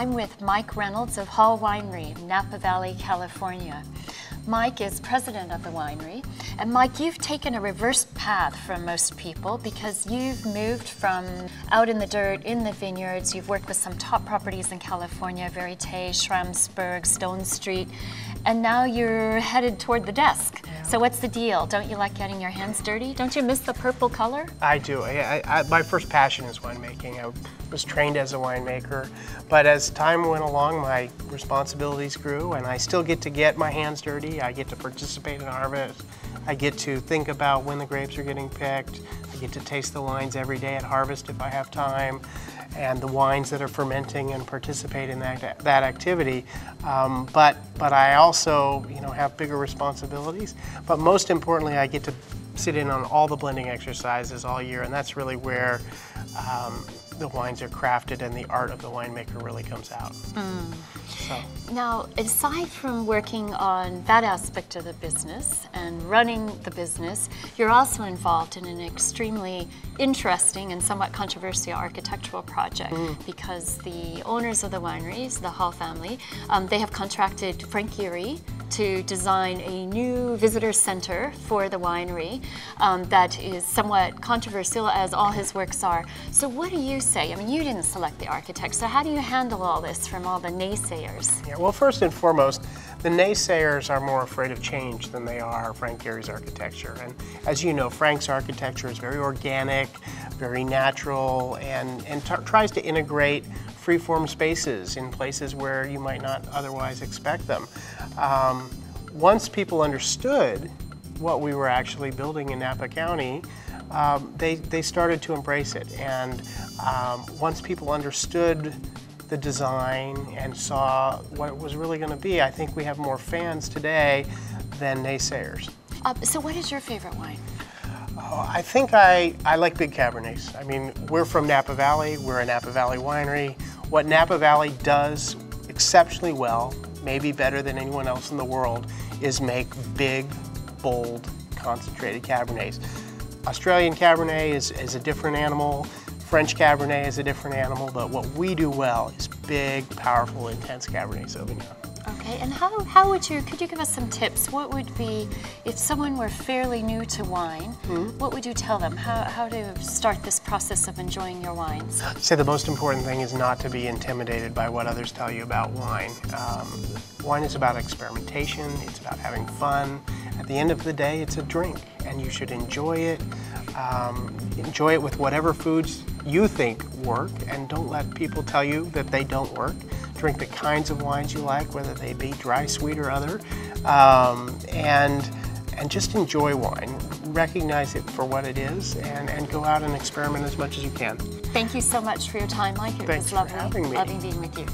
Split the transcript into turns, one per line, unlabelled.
I'm with Mike Reynolds of Hall Winery, Napa Valley, California. Mike is president of the winery, and Mike, you've taken a reverse path from most people because you've moved from out in the dirt, in the vineyards. You've worked with some top properties in California, Verite, Schramsberg, Stone Street, and now you're headed toward the desk. Yeah. So what's the deal? Don't you like getting your hands dirty? Don't you miss the purple color?
I do. My first passion is winemaking. I was trained as a winemaker, but as time went along, my responsibilities grew, and I still get to get my hands dirty. I get to participate in harvest. I get to think about when the grapes are getting picked. I get to taste the wines every day at harvest if I have time, and the wines that are fermenting and participate in that activity. But I also, have bigger responsibilities. But most importantly, I get to sit in on all the blending exercises all year, and that's really where the wines are crafted and the art of the winemaker really comes out. So.
Now, aside from working on that aspect of the business and running the business, you're also involved in an extremely interesting and somewhat controversial architectural project because the owners of the wineries, the Hall family, they have contracted Frank Gehry to design a new visitor center for the winery that is somewhat controversial, as all his works are. So what do you say? I mean, you didn't select the architect, so how do you handle all this from all the naysayers?
Yeah, well, first and foremost, the naysayers are more afraid of change than they are Frank Gehry's architecture. And as you know, Frank's architecture is very organic, very natural, and tries to integrate free-form spaces in places where you might not otherwise expect them. Once people understood what we were actually building in Napa County, they started to embrace it. And once people understood the design and saw what it was really going to be, I think we have more fans today than naysayers.
So what is your favorite wine?
I think I like big Cabernets. I mean, we're from Napa Valley. We're a Napa Valley winery. What Napa Valley does exceptionally well, maybe better than anyone else in the world, is make big, bold, concentrated Cabernets. Australian Cabernet is a different animal. French Cabernet is a different animal, but what we do well is big, powerful, intense Cabernet Sauvignon.
Okay, and how would could you give us some tips? What would be, if someone were fairly new to wine, what would you tell them? How to start this process of enjoying your wines?
I'd say the most important thing is not to be intimidated by what others tell you about wine. Wine is about experimentation, it's about having fun. At the end of the day, it's a drink, and you should enjoy it. Enjoy it with whatever foods you think work, and don't let people tell you that they don't work. Drink the kinds of wines you like, whether they be dry, sweet, or other, and just enjoy wine. Recognize it for what it is, and go out and experiment as much as you can.
Thank you so much for your time, Mike. It was lovely,
for having me.
Loving being with you.